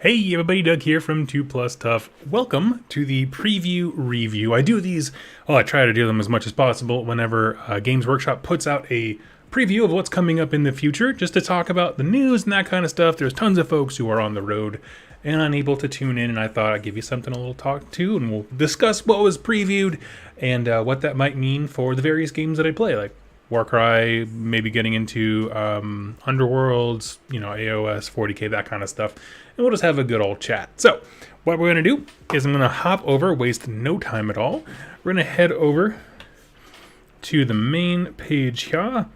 Hey everybody, Doug here from 2 Plus Tough. Welcome to the preview review. I do these, I try to do them as much as possible whenever Games Workshop puts out a preview of what's coming up in the future, just to talk about the news and that kind of stuff. There's tons of folks who are on the road and unable to tune in, and I thought I'd give you something a little talk to, and we'll discuss what was previewed and what that might mean for the various games that I play, like Warcry, maybe getting into Underworlds, AOS, 40k, that kind of stuff. And we'll just have a good old chat. So, what we're going to do is I'm going to hop over, waste no time at all. We're going to head over to the main page here.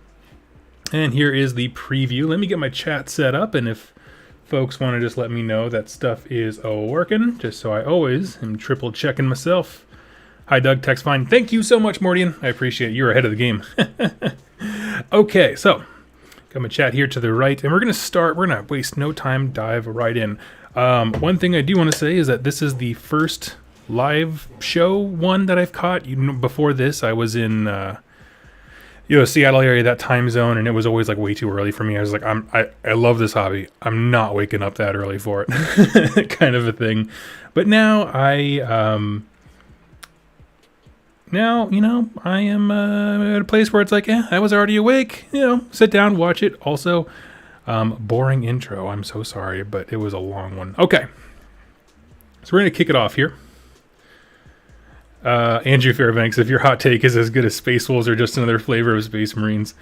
And here is the preview. Let me get my chat set up, and if folks want to just let me know that stuff is working, just so I always am triple checking myself. Hi, Doug. Text fine. Thank you so much, Mordian. I appreciate it. You're ahead of the game. Okay, so got my chat here to the right, and we're going to start. We're going to waste no time, dive right in. One thing I do want to say is that this is the first live show one that I've caught. Before this, I was in Seattle area, that time zone, and it was always like way too early for me. I was like, I love this hobby. I'm not waking up that early for it, kind of a thing. But now Now, I am at a place where it's like, I was already awake. Sit down, watch it. Also, boring intro. I'm so sorry, but it was a long one. Okay. So we're going to kick it off here. Andrew Fairbanks, if your hot take is as good as Space Wolves or just another flavor of Space Marines.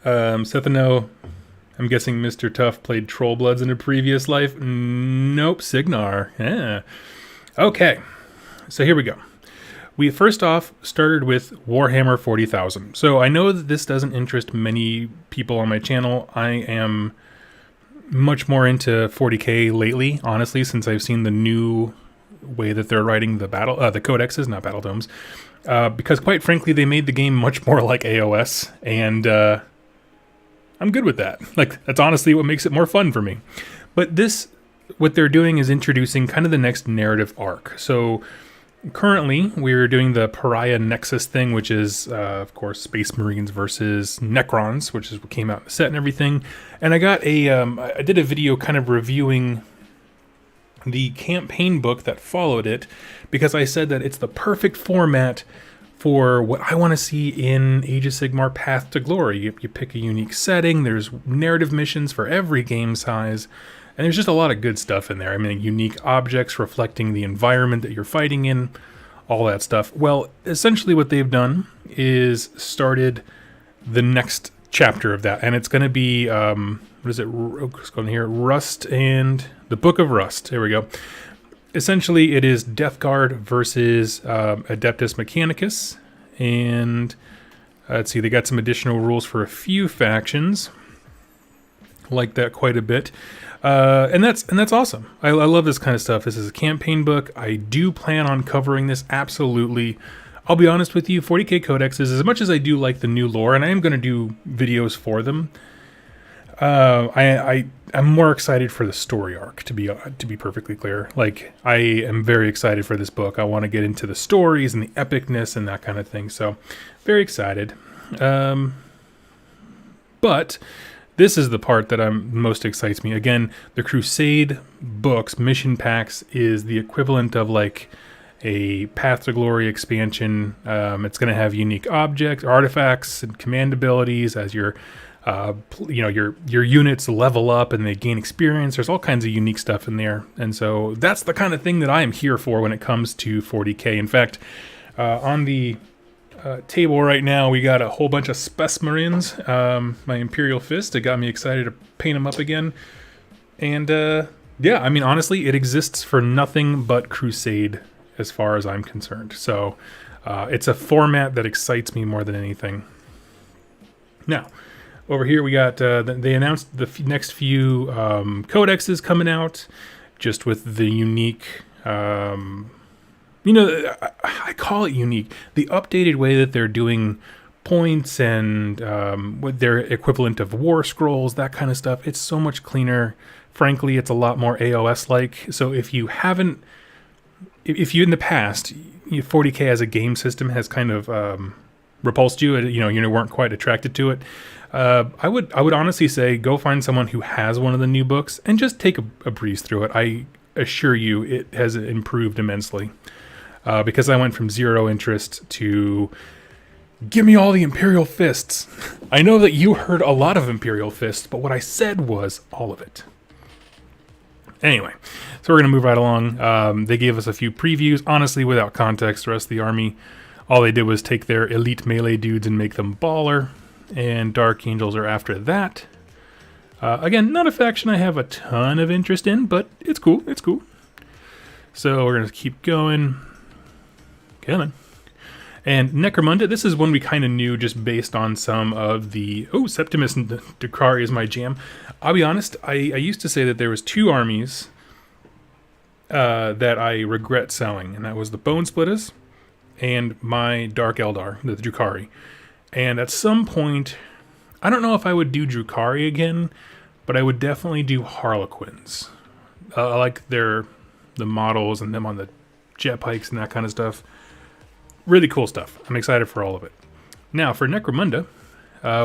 Sethano, I'm guessing Mr. Tough played Trollbloods in a previous life. Nope, Signar. Yeah. Okay, so here we go. We first off started with Warhammer 40,000. So I know that this doesn't interest many people on my channel. I am much more into 40k lately, honestly, since I've seen the new way that they're writing the codexes, not battle domes. Because quite frankly, they made the game much more like AoS, and I'm good with that. Like, that's honestly what makes it more fun for me. But what they're doing is introducing kind of the next narrative arc. So currently, we're doing the Pariah Nexus thing, which is, of course, Space Marines versus Necrons, which is what came out in the set and everything. And I got I did a video kind of reviewing the campaign book that followed it, because I said that it's the perfect format for what I want to see in Age of Sigmar Path to Glory. You pick a unique setting, there's narrative missions for every game size, and there's just a lot of good stuff in there. I mean, unique objects reflecting the environment that you're fighting in, all that stuff. Well, essentially what they've done is started the next chapter of that, and it's going to be, what is it, let's go in here, Rust and the Book of Rust. There we go. Essentially, it is Death Guard versus Adeptus Mechanicus, and let's see, they got some additional rules for a few factions. Like that quite a bit, and that's awesome. I love this kind of stuff. This is a campaign book. I do plan on covering this, absolutely. I'll be honest with you, 40k codexes, as much as I do like the new lore, and I am going to do videos for them, I'm more excited for the story arc, to be perfectly clear. Like, I am very excited for this book. I want to get into the stories and the epicness and that kind of thing. So, very excited. But this is the part that most excites me. Again, the Crusade books, mission packs, is the equivalent of like a Path to Glory expansion. It's going to have unique objects, artifacts, and command abilities as your units level up and they gain experience. There's all kinds of unique stuff in there, and so that's the kind of thing that I am here for when it comes to 40k. In fact, on the table right now, we got a whole bunch of Spec Marines. My Imperial Fist, it got me excited to paint them up again, and yeah, I mean, honestly, it exists for nothing but Crusade as far as I'm concerned. So it's a format that excites me more than anything. Now, over here we got, they announced the next few codexes coming out, just with the unique, I call it unique, the updated way that they're doing points and with their equivalent of war scrolls, that kind of stuff. It's so much cleaner. Frankly, it's a lot more AOS-like. So if you in the past, 40k as a game system has kind of repulsed you, you weren't quite attracted to it, I would honestly say go find someone who has one of the new books and just take a breeze through it. I assure you it has improved immensely, because I went from zero interest to give me all the Imperial Fists. I know that you heard a lot of Imperial Fists, but what I said was all of it. Anyway, so we're going to move right along. They gave us a few previews. Honestly, without context, the rest of the army, all they did was take their elite melee dudes and make them baller, and Dark Angels are after that. Again, not a faction I have a ton of interest in, but it's cool. It's cool. So we're going to keep going. Come on. And Necromunda, this is one we kind of knew just based on some of the... Oh, Septimus and Drakari is my jam. I'll be honest, I used to say that there was two armies that I regret selling, and that was the Bone Splitters and my Dark Eldar, the Drakari. And at some point, I don't know if I would do Drakari again, but I would definitely do Harlequins. I like the models and them on the jet pikes and that kind of stuff. Really cool stuff. I'm excited for all of it. Now, for Necromunda,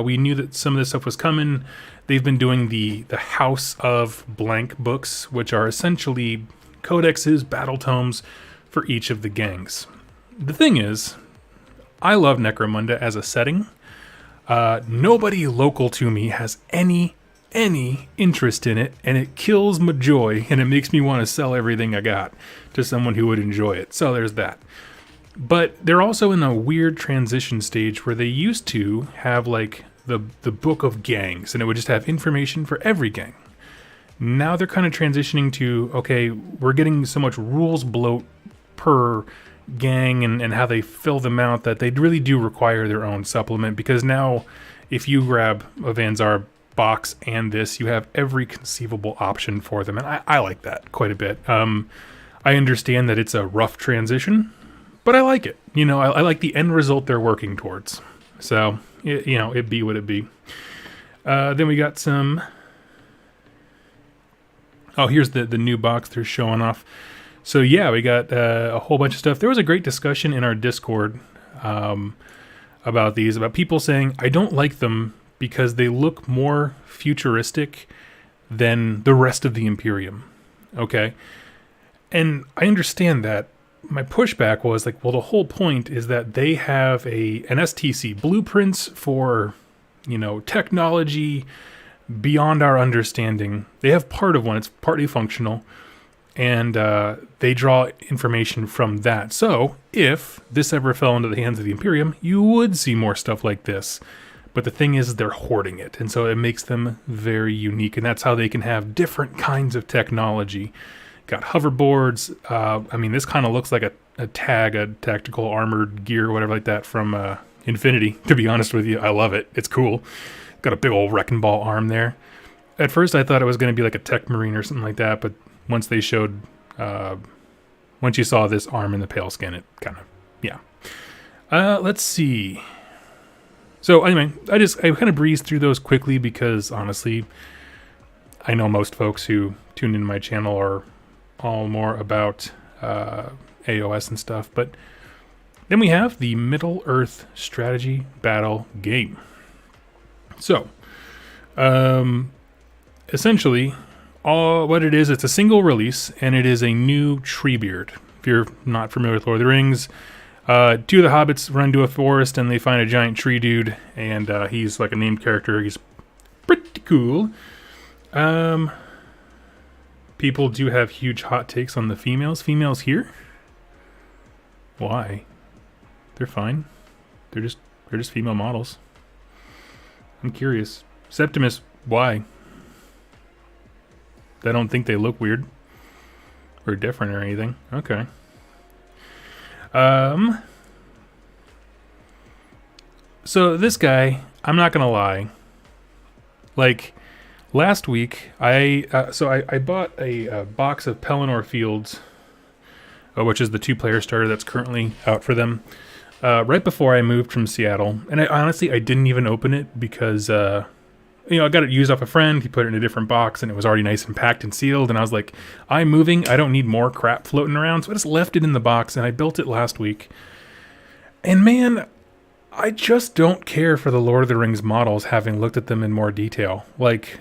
we knew that some of this stuff was coming. They've been doing the House of Blank books, which are essentially codexes, battle tomes for each of the gangs. The thing is, I love Necromunda as a setting. Nobody local to me has any interest in it, and it kills my joy, and it makes me want to sell everything I got to someone who would enjoy it. So there's that. But they're also in a weird transition stage where they used to have like the book of gangs, and it would just have information for every gang. Now they're kind of transitioning to, okay, we're getting so much rules bloat per gang and how they fill them out that they really do require their own supplement, because now if you grab a Vanzar box and this, you have every conceivable option for them, and I like that quite a bit. I understand that it's a rough transition, but I like it. I like the end result they're working towards. So, it be what it be. Then we got some... Oh, here's the new box they're showing off. So, yeah, we got a whole bunch of stuff. There was a great discussion in our Discord about these, about people saying, I don't like them because they look more futuristic than the rest of the Imperium. Okay? And I understand that. My pushback was like, well, the whole point is that they have an STC blueprints for, technology beyond our understanding. They have part of one. It's partly functional, and they draw information from that. So if this ever fell into the hands of the Imperium, you would see more stuff like this. But the thing is, they're hoarding it, and so it makes them very unique, and that's how they can have different kinds of technology. Got hoverboards. This kind of looks like a tactical armored gear, whatever like that from Infinity. To be honest with you, I love it. It's cool. Got a big old wrecking ball arm there. At first, I thought it was going to be like a Tech Marine or something like that, but once they showed, once you saw this arm in the pale skin, it kind of, yeah. Let's see. So anyway, I kind of breezed through those quickly because honestly, I know most folks who tune into my channel are all more about AoS and stuff, but then we have the Middle-earth strategy battle game. So, essentially, what it is, it's a single release, and it is a new Treebeard. If you're not familiar with Lord of the Rings, two of the hobbits run to a forest, and they find a giant tree dude, and he's like a named character. He's pretty cool. People do have huge hot takes on the females. Females here? Why? They're fine. They're just female models. I'm curious. Septimus, why? I don't think they look weird or different or anything. Okay. So this guy, I'm not gonna lie. Like, last week, I bought a box of Pelennor Fields, which is the 2-player starter that's currently out for them, right before I moved from Seattle. And I didn't even open it because, I got it used off a friend. He put it in a different box, and it was already nice and packed and sealed. And I was like, I'm moving. I don't need more crap floating around. So I just left it in the box, and I built it last week. And man, I just don't care for the Lord of the Rings models, having looked at them in more detail. Like,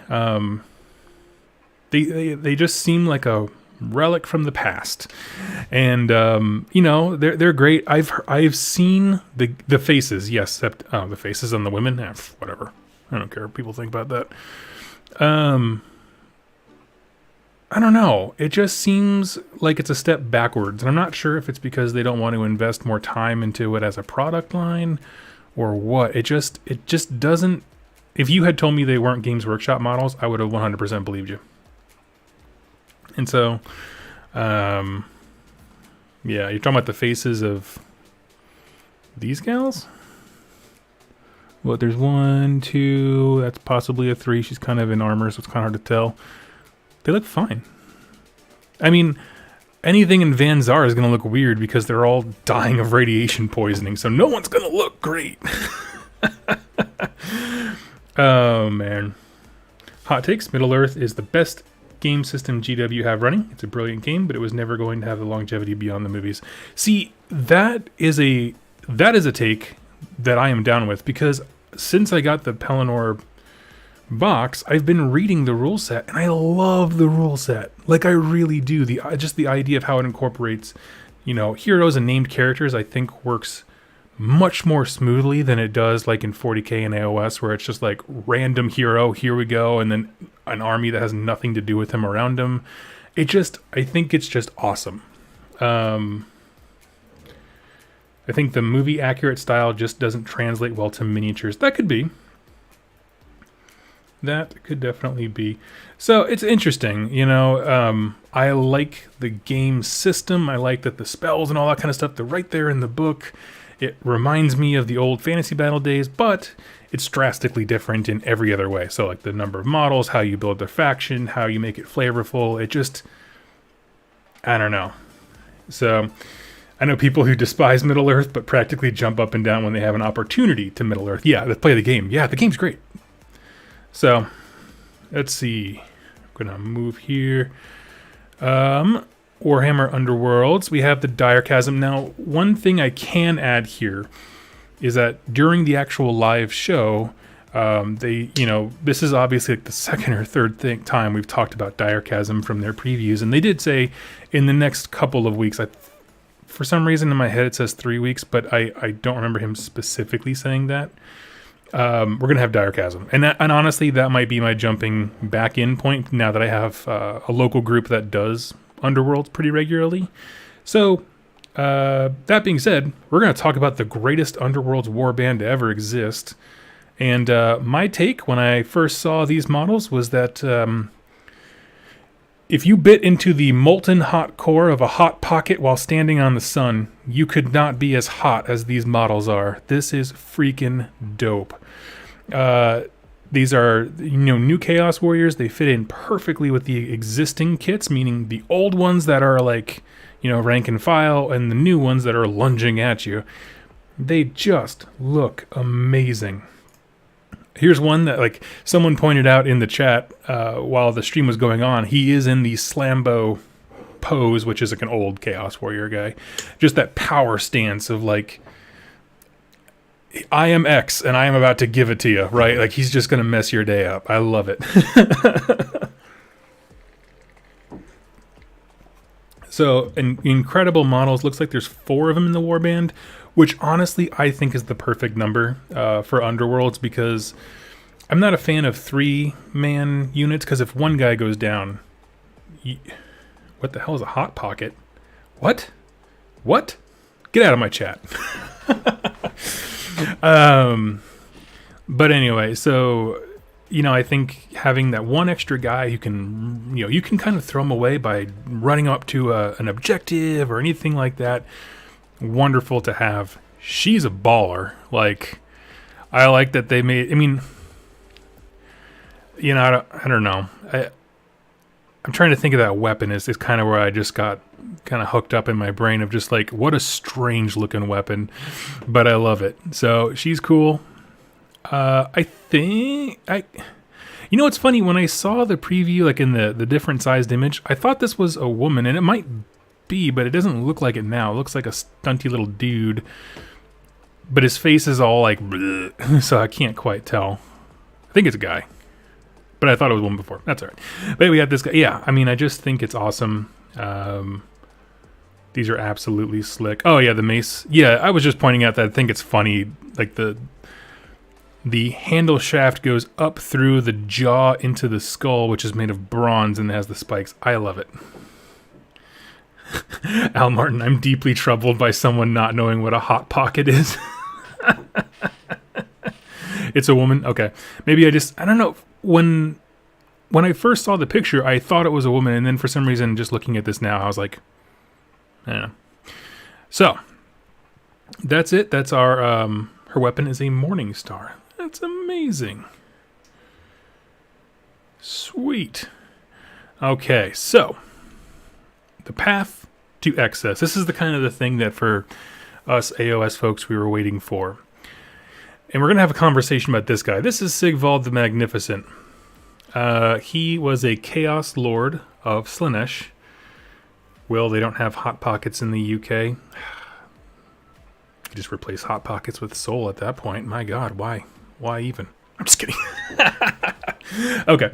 they just seem like a relic from the past, and they're great. I've seen the faces, yes, except the faces on the women. Whatever, I don't care what people think about that. I don't know. It just seems like it's a step backwards, and I'm not sure if it's because they don't want to invest more time into it as a product line, or what. It just doesn't. If you had told me they weren't Games Workshop models, I would have 100% believed you. And so, yeah, you're talking about the faces of these gals? Well, there's 1, 2, that's possibly a 3. She's kind of in armor, so it's kind of hard to tell. They look fine. I mean, anything in Van Zar is going to look weird because they're all dying of radiation poisoning, so no one's going to look great. Oh, man. Hot takes. Middle-earth is the best game system GW have running. It's a brilliant game, but it was never going to have the longevity beyond the movies. See, that is a take that I am down with, because since I got the Pelennor box, I've been reading the rule set, and I love the rule set. Like, I really do. Just the idea of how it incorporates, heroes and named characters, I think works much more smoothly than it does like in 40k and AoS, where it's just like random hero, here we go, and then an army that has nothing to do with him around him. I think it's just awesome. I think the movie accurate style just doesn't translate well to miniatures. That could be. That could definitely be. So it's interesting, I like the game system. I like that the spells and all that kind of stuff, they're right there in the book. It reminds me of the old fantasy battle days, but it's drastically different in every other way. So like the number of models, how you build the faction, how you make it flavorful. It just, I don't know. So I know people who despise Middle-earth, but practically jump up and down when they have an opportunity to Middle-earth. Yeah, let's play the game. Yeah, the game's great. So let's see. I'm going to move here. Warhammer Underworlds. We have the Dire Chasm. Now, one thing I can add here is that during the actual live show, this is obviously like the second or third time we've talked about Dire Chasm from their previews, and they did say in the next couple of weeks, for some reason in my head it says 3 weeks, but I don't remember him specifically saying that. We're going to have Dire Chasm. And honestly, that might be my jumping back in point now that I have a local group that does Underworlds pretty regularly. So, that being said, we're going to talk about the greatest Underworlds warband to ever exist. And my take when I first saw these models was that if you bit into the molten hot core of a hot pocket while standing on the sun, you could not be as hot as these models are. This is freaking dope. These are, new Chaos Warriors. They fit in perfectly with the existing kits, meaning the old ones that are like, rank and file, and the new ones that are lunging at you. They just look amazing. Here's one that, like, someone pointed out in the chat while the stream was going on. He is in the Slambo pose, which is like an old Chaos Warrior guy. Just that power stance of, like, I am X, and I am about to give it to you, right? Like, he's just going to mess your day up. I love it. So, incredible models. Looks like there's 4 of them in the warband, which honestly I think is the perfect number for Underworlds, because I'm not a fan of 3-man units, because if one guy goes down... What the hell is a hot pocket? What? Get out of my chat. But anyway, so, I think having that one extra guy who can, you can kind of throw him away by running up to an objective or anything like that. Wonderful to have. She's a baller. Like, I like that they made, I don't know. I'm trying to think of that weapon is kind of where I just got kind of hooked up in my brain of just like, what a strange looking weapon, but I love it. So she's cool. It's funny, when I saw the preview, like in the different sized image, I thought this was a woman, and it might be, but it doesn't look like it now. It looks like a stunty little dude. but his face is all like, bleh, so I can't quite tell. I think it's a guy, but I thought it was one before. That's all right. But we got this guy. Yeah, I mean, I just think it's awesome. These are absolutely slick. Oh yeah, the mace. Yeah, I was just pointing out that I think it's funny, like the handle shaft goes up through the jaw into the skull, which is made of bronze and has the spikes. I love it. Al Martin, I'm deeply troubled by someone not knowing what a hot pocket is. It's a woman? Okay. Maybe I don't know. When I first saw the picture, I thought it was a woman, and then for some reason, just looking at this now, I was like, I don't know. So, that's it. That's our, her weapon is a Morning Star. That's amazing. Sweet. Okay, so the path to excess. This is the kind of the thing that for us AOS folks we were waiting for. And we're going to have a conversation about this guy. This is Sigvald the Magnificent. He was a Chaos Lord of Slaanesh. Well, they don't have Hot Pockets in the UK. You just replace Hot Pockets with Soul at that point. My God, why? Why even? I'm just kidding. Okay.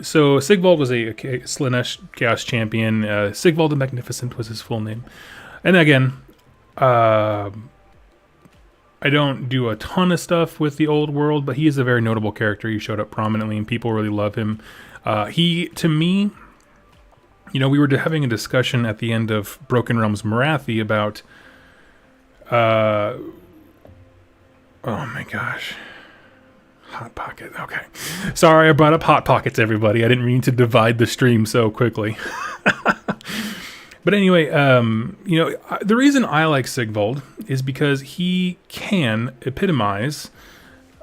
So Sigvald was a Slaanesh Chaos Champion. Sigvald the Magnificent was his full name. And again, I don't do a ton of stuff with the old world, but he is a very notable character. He showed up prominently and people really love him. He, to me, we were having a discussion at the end of Broken Realms Morathi about, oh my gosh. Hot Pocket. Okay. Sorry, I brought up Hot Pockets, everybody. I didn't mean to divide the stream so quickly. But anyway, the reason I like Sigvald is because he can epitomize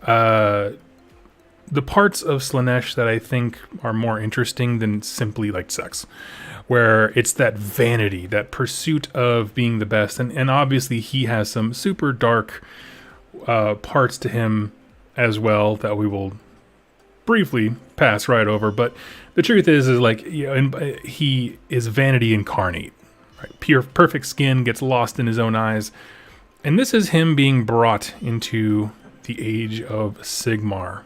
the parts of Slaanesh that I think are more interesting than simply like sex, where it's that vanity, that pursuit of being the best. And obviously he has some super dark parts to him as well that we will briefly pass right over. But the truth is like, he is vanity incarnate, right? Pure, perfect skin, gets lost in his own eyes. And this is him being brought into the age of Sigmar,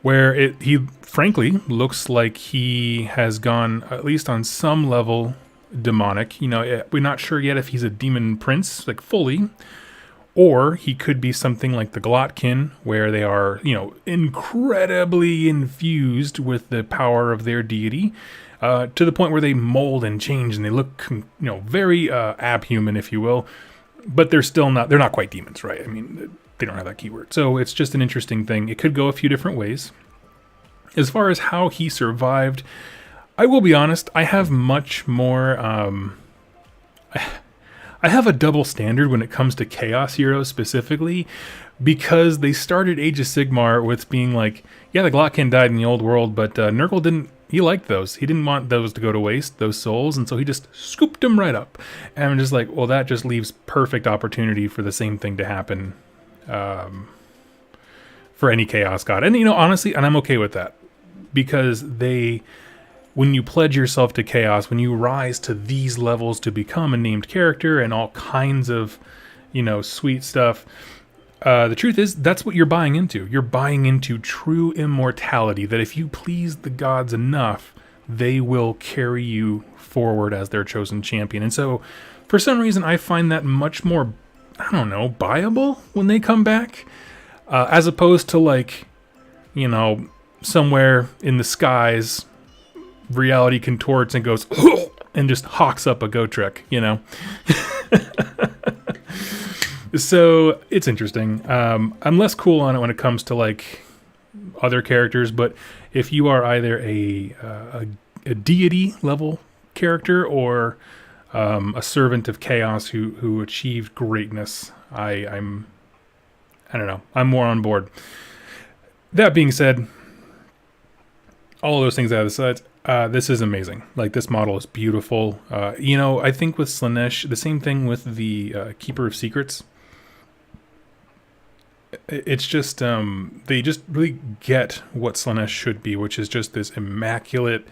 where he frankly looks like he has gone, at least on some level, demonic. We're not sure yet if he's a demon prince, like fully, or he could be something like the Glotkin, where they are, incredibly infused with the power of their deity, to the point where they mold and change and they look, very abhuman, if you will. But they're not quite demons, right? I mean, they don't have that keyword. So it's just an interesting thing. It could go a few different ways. As far as how he survived, I will be honest, I have much more... I have a double standard when it comes to Chaos Heroes specifically, because they started Age of Sigmar with being like, yeah, the Glotkin died in the old world, but Nurgle he liked those. He didn't want those to go to waste, those souls, and so he just scooped them right up. And I'm just like, well, that just leaves perfect opportunity for the same thing to happen for any Chaos God. And, honestly, and I'm okay with that, because when you pledge yourself to chaos, when you rise to these levels to become a named character and all kinds of, sweet stuff, the truth is that's what you're buying into. You're buying into true immortality, that if you please the gods enough, they will carry you forward as their chosen champion. And so for some reason, I find that much more, buyable when they come back, as opposed to like, somewhere in the skies, reality contorts and goes and just hawks up a Gotrek, So it's interesting. I'm less cool on it when it comes to like other characters, but if you are either a deity level character or a servant of chaos who achieved greatness, I don't know. I'm more on board. That being said, all of those things out of the sides, this is amazing. Like, this model is beautiful. I think with Slaanesh, the same thing with the Keeper of Secrets. It's just, they just really get what Slaanesh should be, which is just this immaculate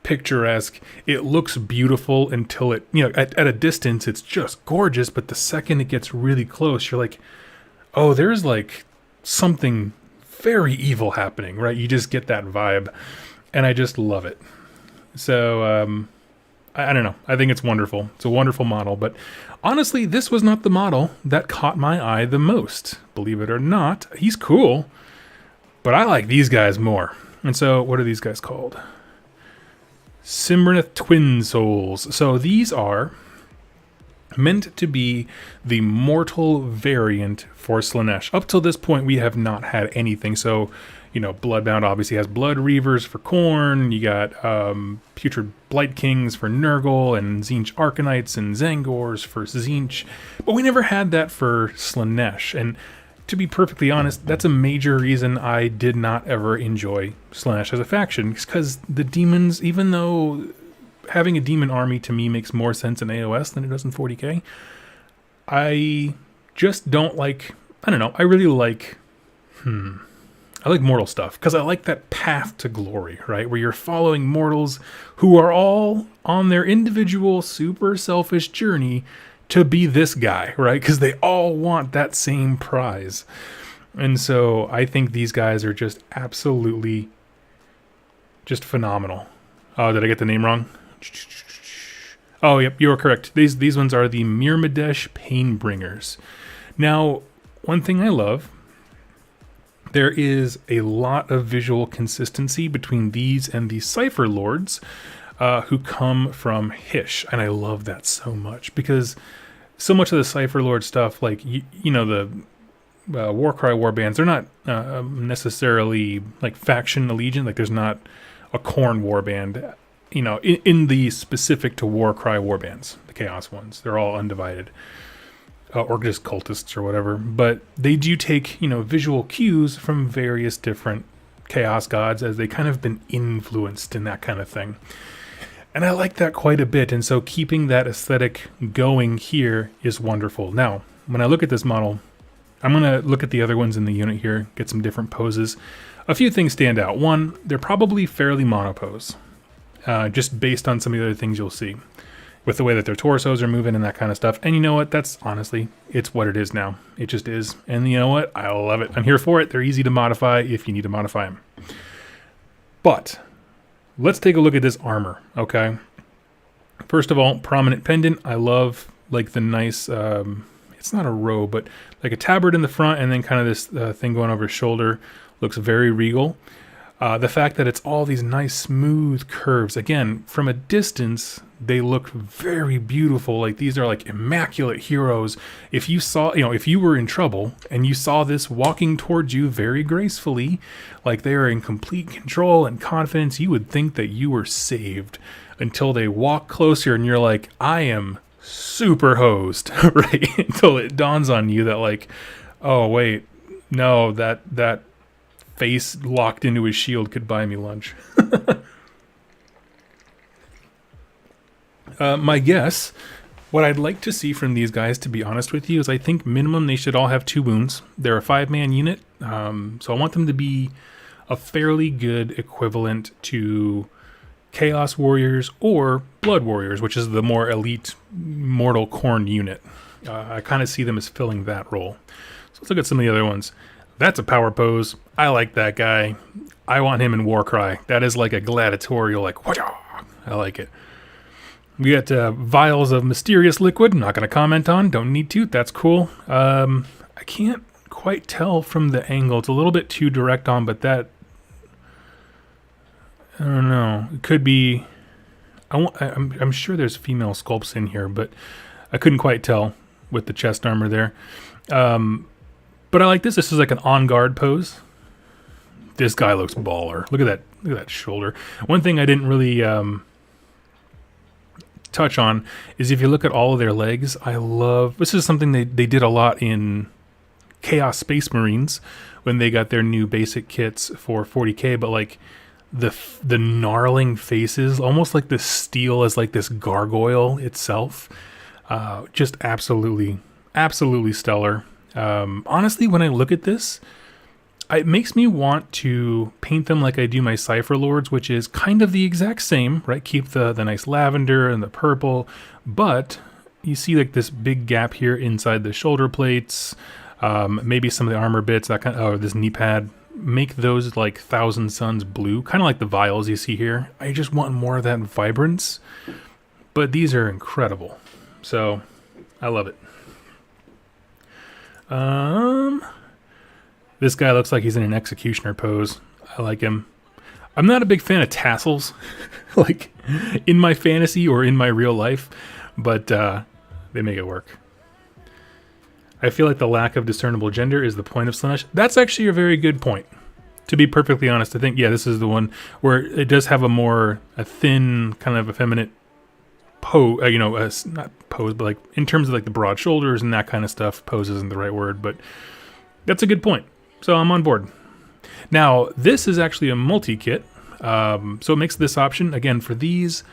picturesque. It looks beautiful until it, at a distance, it's just gorgeous. But the second it gets really close, you're like, oh, there's like something very evil happening, right? You just get that vibe, and I just love it. So I don't know. I think it's wonderful. It's a wonderful model, but honestly, this was not the model that caught my eye the most. Believe it or not, he's cool, but I like these guys more. And so, what are these guys called? Simranith Twin Souls. So these are meant to be the mortal variant for Slaanesh. Up till this point, we have not had anything. So, Bloodbound obviously has Blood Reavers for Khorne. You got Putrid Blight Kings for Nurgle, and Tzeentch Arcanites and Zangors for Tzeentch. But we never had that for Slaanesh. And to be perfectly honest, that's a major reason I did not ever enjoy Slaanesh as a faction. Because the demons, even though having a demon army to me makes more sense in AoS than it does in 40k, I just don't like, I don't know, I really like, I like mortal stuff, because I like that path to glory, right? Where you're following mortals who are all on their individual super selfish journey to be this guy, right? Because they all want that same prize. And so I think these guys are just absolutely just phenomenal. Oh, did I get the name wrong? Oh, yep, you are correct. These ones are the Myrmidesh Painbringers. Now, one thing I love, there is a lot of visual consistency between these and the Cypher Lords, who come from Hysh, and I love that so much, because so much of the Cypher Lord stuff, like the Warcry warbands, they're not necessarily like faction allegiant. Like there's not a Khorne warband, in the specific to Warcry warbands, the Chaos ones. They're all undivided, or just cultists or whatever. But they do take visual cues from various different Chaos gods, as they kind of been influenced in that kind of thing. And I like that quite a bit, and so keeping that aesthetic going here is wonderful. Now, when I look at this model, I'm going to look at the other ones in the unit here, get some different poses. A few things stand out. One, they're probably fairly monopose, just based on some of the other things you'll see, with the way that their torsos are moving and that kind of stuff. And you know what? That's honestly, it's what it is now. It just is. And you know what? I love it. I'm here for it. They're easy to modify if you need to modify them. But let's take a look at this armor, okay? First of all, prominent pendant. I love like the nice, it's not a robe, but like a tabard in the front, and then kind of this thing going over his shoulder. Looks very regal. The fact that it's all these nice smooth curves. Again, from a distance, they look very beautiful. Like these are like immaculate heroes. If you saw, if you were in trouble and you saw this walking towards you very gracefully, like they are in complete control and confidence, you would think that you were saved, until they walk closer and you're like, I am super hosed, right? Until it dawns on you that like, oh wait, no, that face locked into his shield could buy me lunch. My guess, what I'd like to see from these guys, to be honest with you, is I think minimum they should all have 2 wounds. They're a 5-man unit, so I want them to be a fairly good equivalent to Chaos Warriors or Blood Warriors, which is the more elite Mortal Khorne unit. I kind of see them as filling that role. So let's look at some of the other ones. That's a power pose. I like that guy. I want him in Warcry. That is like a gladiatorial, like, whaja! I like it. We got vials of mysterious liquid. I'm not going to comment on. Don't need to. That's cool. I can't quite tell from the angle. It's a little bit too direct on, but that, I don't know. It could be. I'm sure there's female sculpts in here, but I couldn't quite tell with the chest armor there. But I like this. This is like an on guard pose. This guy looks baller. Look at that. Look at that shoulder. One thing I didn't really touch on is if you look at all of their legs. I love. This is something they did a lot in Chaos Space Marines when they got their new basic kits for 40k. But like the gnarling faces, almost like the steel as like this gargoyle itself. Just absolutely stellar. Honestly, when I look at this, it makes me want to paint them like I do my Cypher Lords, which is kind of the exact same, right? Keep the nice lavender and the purple, but you see like this big gap here inside the shoulder plates, maybe some of the armor bits, that kind of, this knee pad. Make those like Thousand Suns blue, kind of like the vials you see here. I just want more of that vibrance, but these are incredible. So I love it. This guy looks like he's in an executioner pose. I like him. I'm not a big fan of tassels, like in my fantasy or in my real life, but they make it work. I feel like the lack of discernible gender is the point of Slaanesh. That's actually a very good point. To be perfectly honest, I think, yeah, this is the one where it does have a thin, kind of effeminate pose, not pose, but like in terms of like the broad shoulders and that kind of stuff. Pose isn't the right word, but that's a good point. So I'm on board. Now, this is actually a multi-kit, so it makes this option. Again, for these,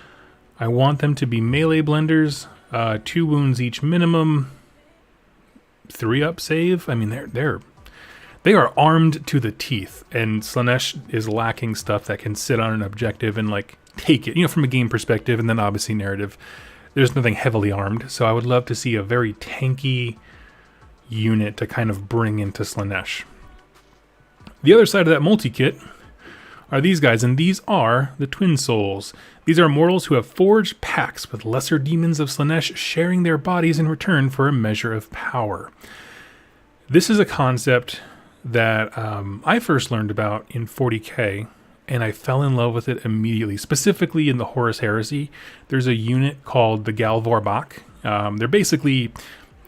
I want them to be melee blenders, 2 wounds each minimum, 3 up save. I mean, they are armed to the teeth, and Slaanesh is lacking stuff that can sit on an objective and like take it, from a game perspective, and then obviously narrative. There's nothing heavily armed, so I would love to see a very tanky unit to kind of bring into Slaanesh. The other side of that multi-kit are these guys, and these are the Twin Souls. These are mortals who have forged pacts with lesser demons of Slaanesh, sharing their bodies in return for a measure of power. This is a concept that I first learned about in 40k, and I fell in love with it immediately. Specifically in the Horus Heresy, there's a unit called the Galvor Bach. They're basically,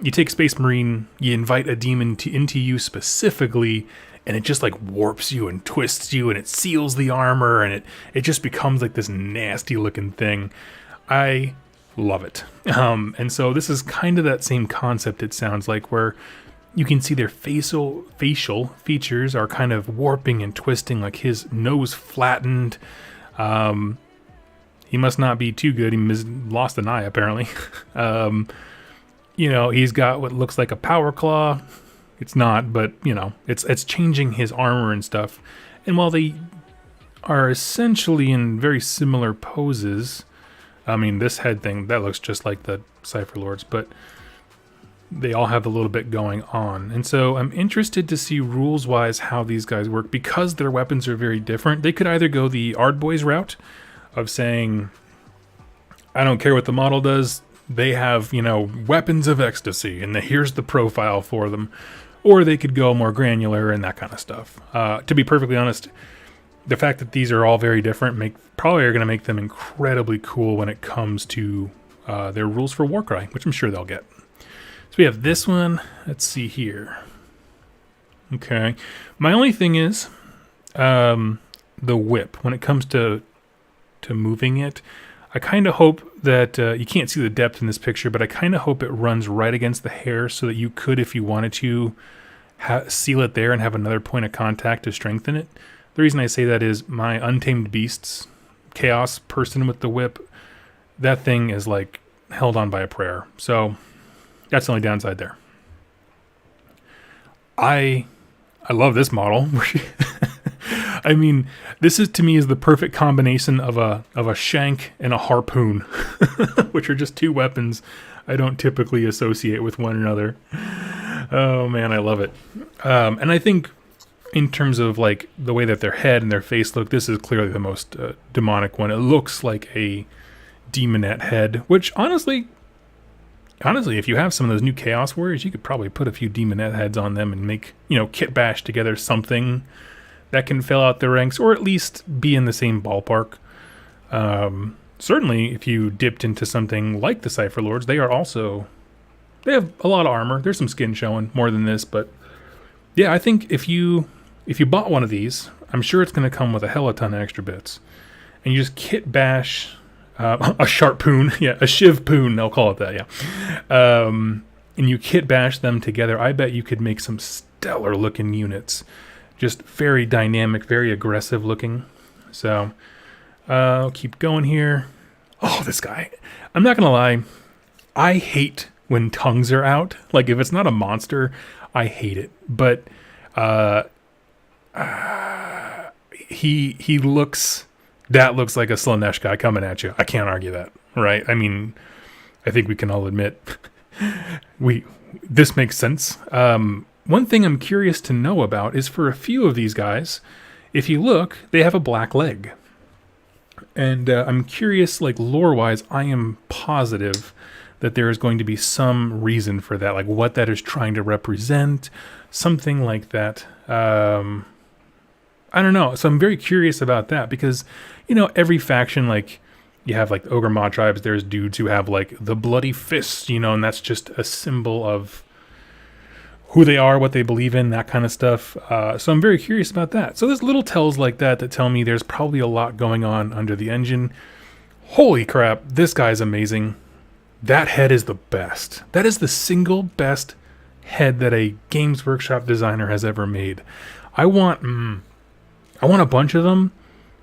you take Space Marine, you invite a demon into you specifically, and it just like warps you and twists you, and it seals the armor, and it just becomes like this nasty looking thing. I love it. And so this is kind of that same concept, it sounds like, where you can see their facial features are kind of warping and twisting, like his nose flattened. He must not be too good. He lost an eye, apparently. He's got what looks like a power claw. It's not, but, it's changing his armor and stuff. And while they are essentially in very similar poses, I mean, this head thing, that looks just like the Cypher Lords, but they all have a little bit going on. And so I'm interested to see rules-wise how these guys work. Because their weapons are very different, they could either go the Ardboys route of saying, I don't care what the model does, they have, weapons of ecstasy, and here's the profile for them. Or they could go more granular and that kind of stuff. To be perfectly honest, the fact that these are all very different probably are going to make them incredibly cool when it comes to their rules for Warcry, which I'm sure they'll get. So we have this one. Let's see here. Okay. My only thing is the whip. When it comes to moving it, I kind of hope that, you can't see the depth in this picture, but I kind of hope it runs right against the hair so that you could, if you wanted to, seal it there and have another point of contact to strengthen it. The reason I say that is my Untamed Beasts Chaos person with the whip, that thing is like held on by a prayer. So that's the only downside there. I love this model. I mean, this is, to me, is the perfect combination of a shank and a harpoon, which are just 2 weapons I don't typically associate with one another. Oh man, I love it. And I think in terms of like the way that their head and their face look, this is clearly the most demonic one. It looks like a demonette head, which honestly, if you have some of those new Chaos Warriors, you could probably put a few demonette heads on them and make, kit bash together something that can fill out the ranks, or at least be in the same ballpark. Certainly, if you dipped into something like the Cypher Lords, they have a lot of armor. There's some skin showing, more than this, but yeah, I think if you bought one of these, I'm sure it's going to come with a hell of a ton of extra bits. And you just kit bash a sharpoon, yeah, a shivpoon, they'll call it that, yeah. And you kit bash them together, I bet you could make some stellar looking units. Just very dynamic, very aggressive looking. So, I'll keep going here. Oh, this guy. I'm not going to lie. I hate when tongues are out. Like, if it's not a monster, I hate it. But he looks, that looks like a Slaanesh guy coming at you. I can't argue that, right? I mean, I think we can all admit this makes sense. One thing I'm curious to know about is for a few of these guys, if you look, they have a black leg. And I'm curious, like lore-wise, I am positive that there is going to be some reason for that, like what that is trying to represent, something like that. I don't know. So I'm very curious about that because, you know, every faction, like you have like Ogre Maw tribes, there's dudes who have like the bloody fists, you know, and that's just a symbol of who they are, what they believe in, that kind of stuff. So I'm very curious about that. So there's little tells like that that tell me there's probably a lot going on under the engine. Holy crap, this guy's amazing. That head is the best. That is the single best head that a Games Workshop designer has ever made. I want a bunch of them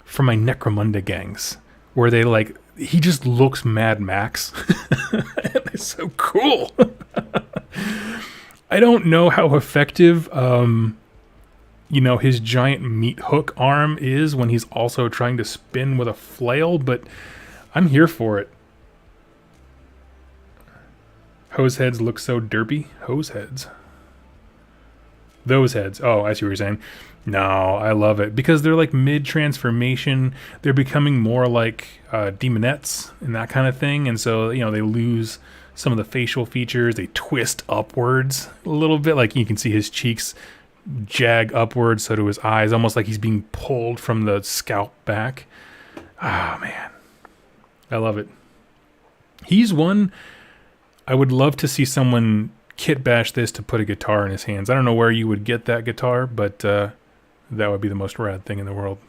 for my Necromunda gangs, where they like, he just looks Mad Max. It's so cool. I don't know how effective, you know, his giant meat hook arm is when he's also trying to spin with a flail, but I'm here for it. Hose heads look so derpy. Hose heads. Those heads. Oh, I see what you're saying. No, I love it because they're like mid-transformation. They're becoming more like demonettes and that kind of thing. And so, you know, they lose some of the facial features. They twist upwards a little bit. Like you can see his cheeks jag upwards, so do his eyes, almost like he's being pulled from the scalp back. Ah, man. I love it. He's one I would love to see someone kit bash this to put a guitar in his hands. I don't know where you would get that guitar, but that would be the most rad thing in the world.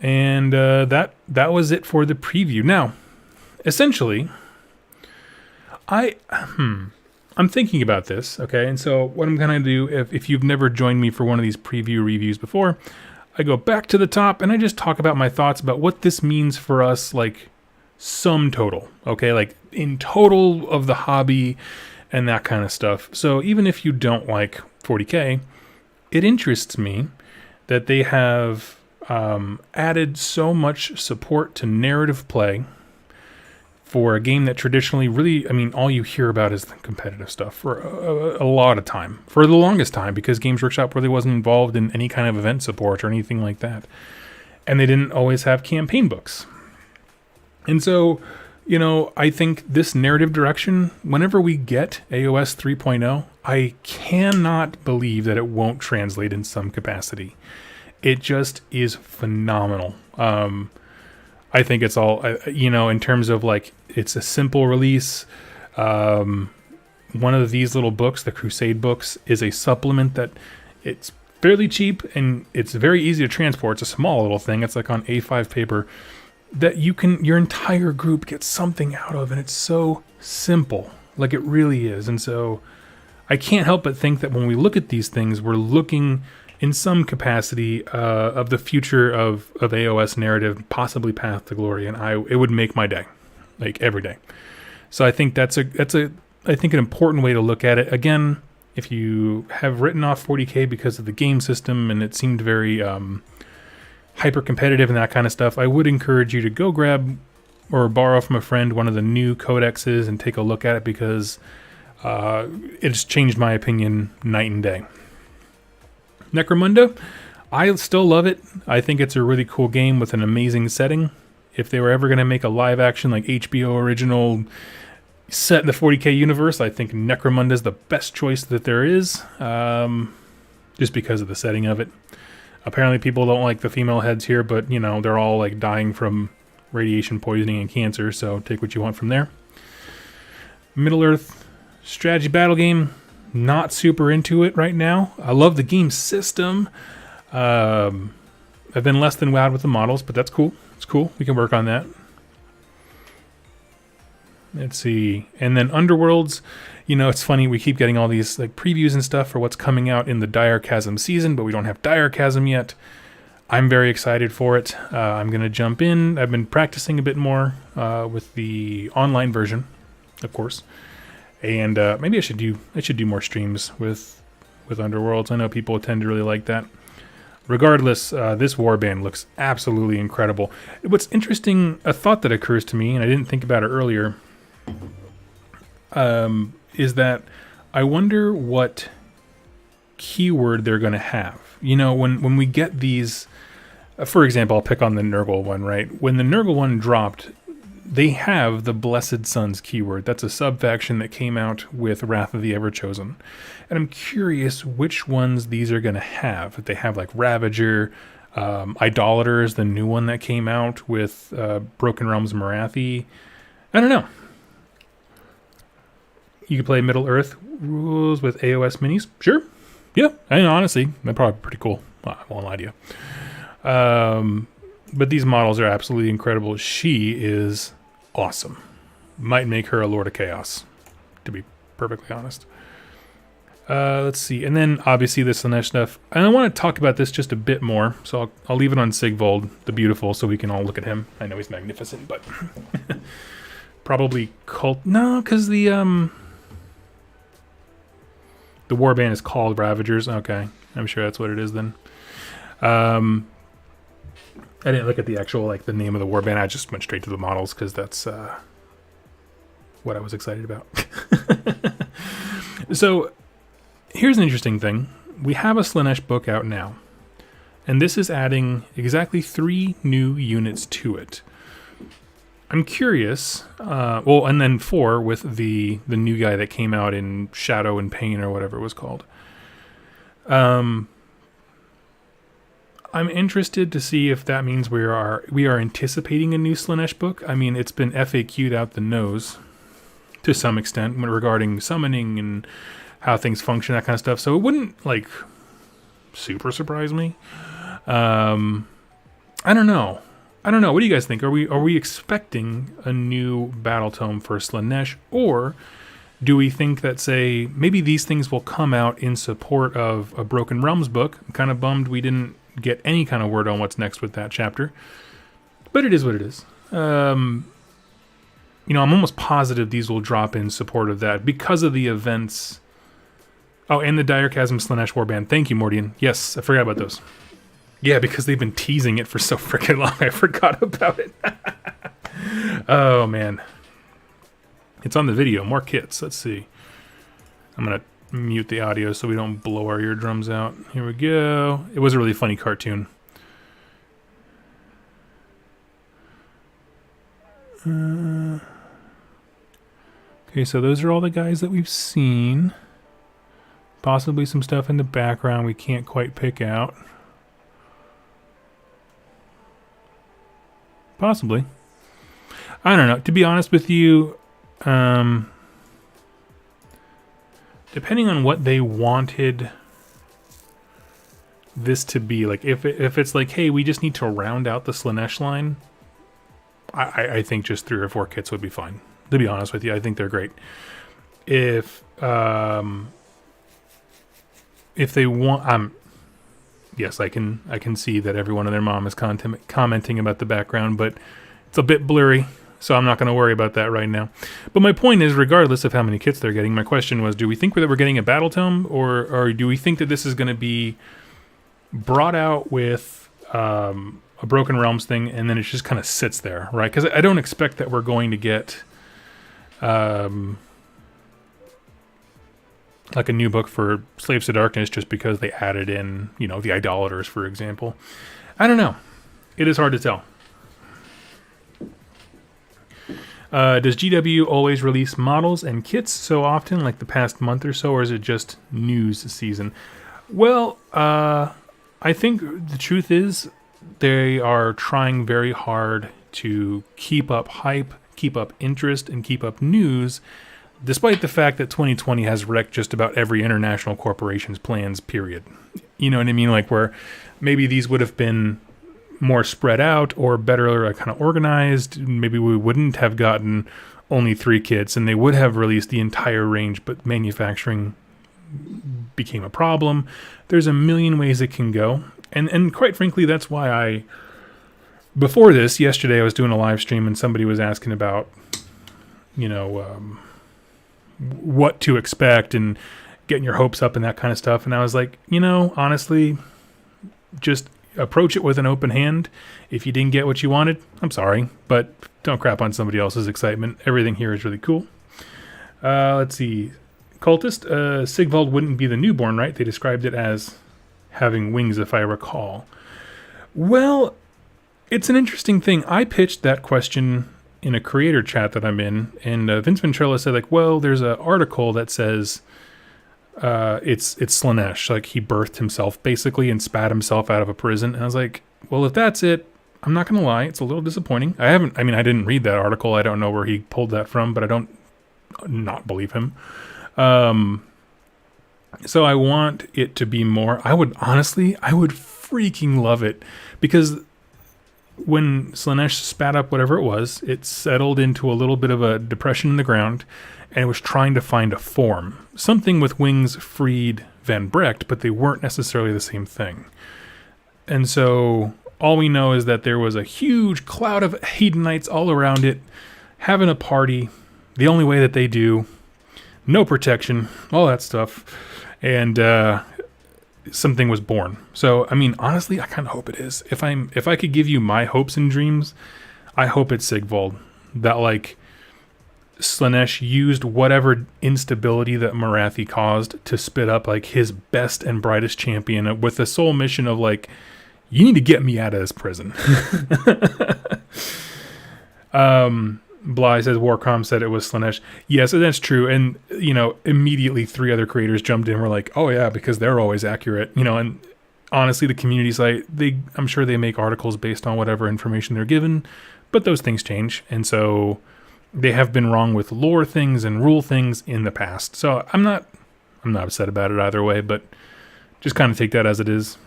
And that was it for the preview. Now, essentially, I'm thinking about this, okay? And so what I'm going to do, if you've never joined me for one of these preview reviews before, I go back to the top and I just talk about my thoughts about what this means for us, like sum total, okay? Like in total of the hobby and that kind of stuff. So even if you don't like 40K, it interests me that they have added so much support to narrative play for a game that traditionally really, I mean, all you hear about is the competitive stuff for a lot of time, for the longest time, because Games Workshop really wasn't involved in any kind of event support or anything like that. And they didn't always have campaign books. And so, you know, I think this narrative direction, whenever we get AoS 3.0, I cannot believe that it won't translate in some capacity. It just is phenomenal. I think it's all, you know, in terms of like, it's a simple release. One of these little books, the Crusade books, is a supplement that it's fairly cheap and it's very easy to transport. It's a small little thing. It's like on A5 paper that you can, your entire group gets something out of, and it's so simple. Like it really is. And so I can't help but think that when we look at these things, we're looking in some capacity of the future of AoS narrative, possibly Path to Glory, and it would make my day, like every day. So I think that's I think an important way to look at it. Again, if you have written off 40K because of the game system and it seemed very hyper competitive and that kind of stuff, I would encourage you to go grab or borrow from a friend one of the new codexes and take a look at it, because it's changed my opinion night and day. Necromunda, I still love it. I think it's a really cool game with an amazing setting. If they were ever going to make a live action like HBO original set in the 40K universe, I think Necromunda is the best choice that there is, just because of the setting of it. Apparently people don't like the female heads here, but you know, they're all like dying from radiation poisoning and cancer, so take what you want from there. Middle-earth strategy battle game, not super into it right now. I love the game system. I've been less than wowed with the models, but that's cool. It's cool. We can work on that. Let's see. And then Underworlds, you know, it's funny, we keep getting all these like previews and stuff for what's coming out in the Dire Chasm season, but we don't have Dire Chasm yet. I'm very excited for it. I'm going to jump in. I've been practicing a bit more with the online version, of course. And maybe I should do more streams with Underworlds. I know people tend to really like that. Regardless, this warband looks absolutely incredible. What's interesting, a thought that occurs to me, and I didn't think about it earlier, is that I wonder what keyword they're going to have. You know, when we get these, for example, I'll pick on the Nurgle one, right? When the Nurgle one dropped, they have the Blessed Sons keyword. That's a sub-faction that came out with Wrath of the Everchosen. And I'm curious which ones these are going to have. If they have like Ravager, Idolaters, the new one that came out with Broken Realms Marathi. I don't know. You could play Middle Earth rules with AoS minis. Sure. Yeah. I mean, honestly, they're probably pretty cool. Well, I won't lie to you. But these models are absolutely incredible. She is awesome. Might make her a Lord of Chaos, to be perfectly honest. Let's see. And then, obviously, the Slaanesh stuff. And I want to talk about this just a bit more. So I'll leave it on Sigvold, the Beautiful, so we can all look at him. I know he's magnificent, but... probably cult... No, because the warband is called Ravagers. Okay. I'm sure that's what it is then. I didn't look at the actual, like, the name of the warband. I just went straight to the models because that's what I was excited about. So, here's an interesting thing. We have a Slaanesh book out now. And this is adding exactly 3 new units to it. I'm curious. Well, and then 4 with the new guy that came out in Shadow and Pain or whatever it was called. I'm interested to see if that means we are anticipating a new Slaanesh book. I mean, it's been FAQ'd out the nose to some extent regarding summoning and how things function, that kind of stuff. So it wouldn't, like, super surprise me. I don't know. What do you guys think? Are we expecting a new battle tome for Slaanesh, or do we think that, say, maybe these things will come out in support of a Broken Realms book? I'm kind of bummed we didn't get any kind of word on what's next with that chapter, but it is what it is. I'm almost positive these will drop in support of that because of the events. Oh, and the Dire Chasm Slaanesh warband. Thank you, Mordian. Yes, I forgot about those. Yeah, because they've been teasing it for so freaking long, I forgot about it. Oh man, it's on the video. More kits. Let's see. I'm gonna mute the audio so we don't blow our eardrums out. Here we go. It was a really funny cartoon. Okay, so those are all the guys that we've seen. Possibly some stuff in the background we can't quite pick out. Possibly. I don't know. To be honest with you, depending on what they wanted this to be, like if it's like, hey, we just need to round out the Slaanesh line, I think just 3 or 4 kits would be fine. To be honest with you, I think they're great. If they want, yes, I can see that everyone and their mom is commenting about the background, but it's a bit blurry. So I'm not going to worry about that right now. But my point is, regardless of how many kits they're getting, my question was, do we think that we're getting a battle tome, or do we think that this is going to be brought out with a Broken Realms thing, and then it just kind of sits there, right? Because I don't expect that we're going to get like a new book for Slaves to Darkness just because they added in, the Idolaters, for example. I don't know. It is hard to tell. Does GW always release models and kits so often, like the past month or so, or is it just news season? Well, I think the truth is they are trying very hard to keep up hype, keep up interest, and keep up news, despite the fact that 2020 has wrecked just about every international corporation's plans, period. You know what I mean? Like, where maybe these would have been more spread out or better kind of organized, maybe we wouldn't have gotten only 3 kits and they would have released the entire range, but manufacturing became a problem. There's a million ways it can go. And quite frankly, that's why before this, yesterday I was doing a live stream and somebody was asking about, what to expect and getting your hopes up and that kind of stuff. And I was like, honestly, just approach it with an open hand. If you didn't get what you wanted, I'm sorry, but don't crap on somebody else's excitement. Everything here is really cool. Let's see. Cultist, Sigvald wouldn't be the newborn, right? They described it as having wings, if I recall. Well, it's an interesting thing. I pitched that question in a creator chat that I'm in, and Vince Ventrella said, like, well, there's an article that says it's Slaanesh, like he birthed himself basically and spat himself out of a prison. And I was like, well, if that's it, I'm not gonna lie, it's a little disappointing. I didn't read that article. I don't know where he pulled that from, but I don't not believe him. So I want it to be more. I would freaking love it, because when Slaanesh spat up whatever it was, it settled into a little bit of a depression in the ground, and it was trying to find a form. Something with wings freed Van Brecht, but they weren't necessarily the same thing. And so all we know is that there was a huge cloud of Hedonites all around it, having a party, the only way that they do, no protection, all that stuff, and something was born. So, I mean, honestly, I kind of hope it is. If I could give you my hopes and dreams, I hope it's Sigvald. That, like, Slaanesh used whatever instability that Morathi caused to spit up, like, his best and brightest champion with the sole mission of, like, you need to get me out of this prison. Bly says Warcom said it was Slaanesh. Yes, that's true. And, immediately 3 other creators jumped in and were like, oh yeah, because they're always accurate. And honestly, the community site, I'm sure they make articles based on whatever information they're given, but those things change. And so they have been wrong with lore things and rule things in the past. So I'm not upset about it either way, but just kind of take that as it is.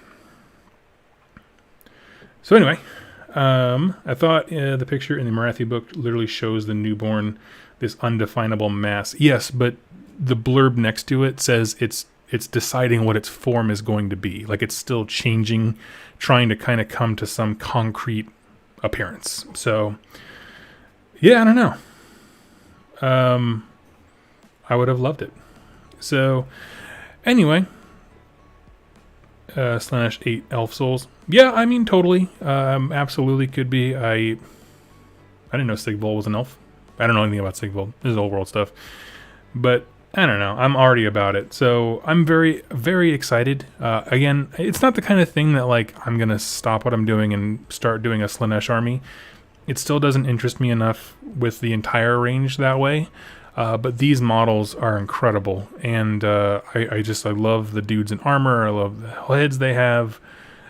So anyway, I thought the picture in the Morathi book literally shows the newborn, this undefinable mass. Yes, but the blurb next to it says it's deciding what its form is going to be. Like, it's still changing, trying to kind of come to some concrete appearance. So, yeah, I don't know. I would have loved it. So, anyway, Slaanesh 8 Elf Souls. Yeah, I mean, totally. Absolutely could be. I didn't know Sigvald was an elf. I don't know anything about Sigvald. This is old world stuff. But, I don't know. I'm already about it. So, I'm very, very excited. Again, it's not the kind of thing that, like, I'm going to stop what I'm doing and start doing a Slaanesh army. It still doesn't interest me enough with the entire range that way. But these models are incredible. And I love the dudes in armor. I love the heads they have.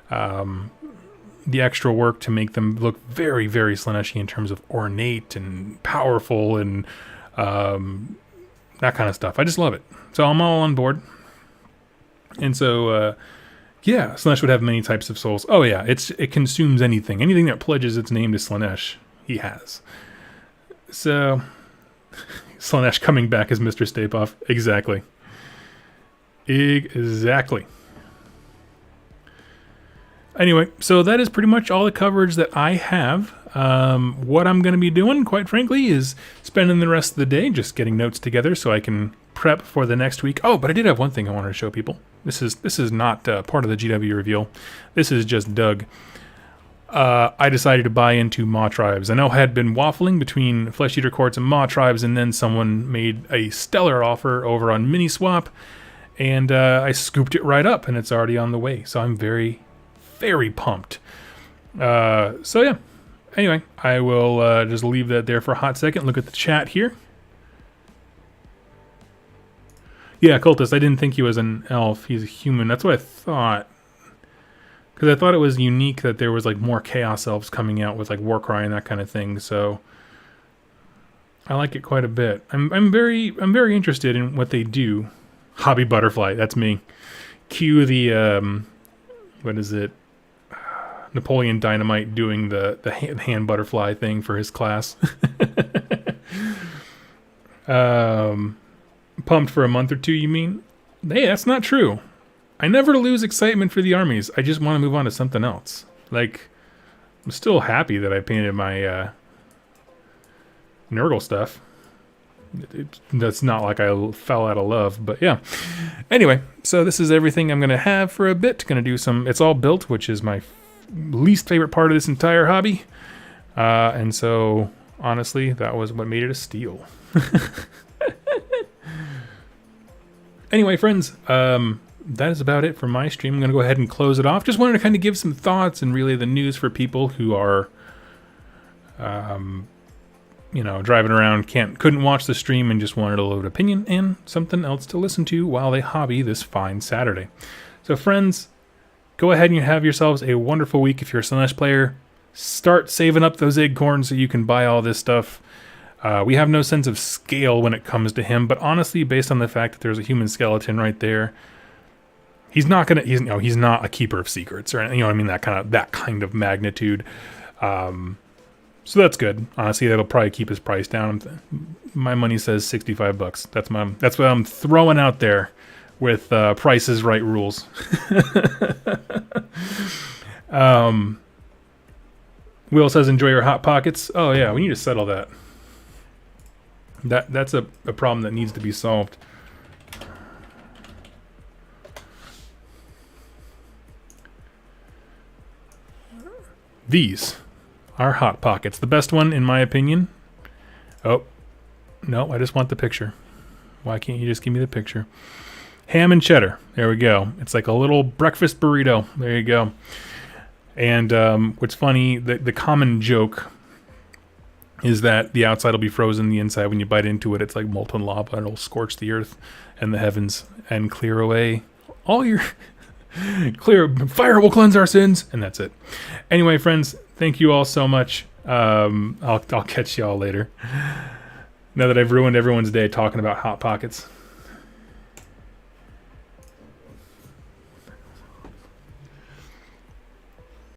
The extra work to make them look very, very Slaanesh in terms of ornate and powerful and that kind of stuff. I just love it. So I'm all on board. And so, yeah, Slaanesh would have many types of souls. Oh yeah, it consumes anything. Anything that pledges its name to Slaanesh, he has. So, Slaanesh coming back as Mr. Stapoff. Exactly. Anyway, so that is pretty much all the coverage that I have. What I'm going to be doing, quite frankly, is spending the rest of the day just getting notes together so I can prep for the next week. Oh, but I did have one thing I wanted to show people. This is not part of the GW reveal. This is just Doug. I decided to buy into Maw Tribes. I know I had been waffling between Flesh Eater Courts and Maw Tribes, and then someone made a stellar offer over on Miniswap, and I scooped it right up, and it's already on the way. So I'm very, very pumped. So yeah. Anyway, I will just leave that there for a hot second. Look at the chat here. Yeah, Cultist, I didn't think he was an elf. He's a human. That's what I thought. Because I thought it was unique that there was like more Chaos Elves coming out with like Warcry and that kind of thing. So I like it quite a bit. I'm very interested in what they do. Hobby Butterfly, that's me. Cue the what is it? Napoleon Dynamite doing the hand butterfly thing for his class. Pumped for a month or two, you mean? Hey, that's not true. I never lose excitement for the armies. I just want to move on to something else. Like, I'm still happy that I painted my Nurgle stuff. That's not like I fell out of love, but yeah. Anyway, so this is everything I'm going to have for a bit. Going to do some, it's all built, which is my least favorite part of this entire hobby. And so, honestly, that was what made it a steal. Anyway, friends, that is about it for my stream. I'm going to go ahead and close it off. Just wanted to kind of give some thoughts and relay the news for people who are, you know, driving around, couldn't watch the stream and just wanted a little opinion and something else to listen to while they hobby this fine Saturday. So, friends, go ahead and have yourselves a wonderful week if you're a Slaanesh player. Start saving up those acorns so you can buy all this stuff. We have no sense of scale when it comes to him, but honestly, based on the fact that there's a human skeleton right there, he's not a keeper of secrets or anything, you know what I mean, that kind of magnitude. So that's good. Honestly, that'll probably keep his price down. My money says $65. That's what I'm throwing out there with Price is Right rules. Will says enjoy your hot pockets. Oh yeah, we need to settle that. That's a problem that needs to be solved. These are hot pockets. The best one, in my opinion. Oh, no, I just want the picture. Why can't you just give me the picture? Ham and cheddar. There we go. It's like a little breakfast burrito. There you go. And what's funny, the common joke is that the outside will be frozen, the inside, when you bite into it, it's like molten lava, and it'll scorch the earth and the heavens and clear away all your... Fire will cleanse our sins, and that's it. Anyway, friends, thank you all so much. I'll catch y'all later. Now that I've ruined everyone's day talking about Hot Pockets.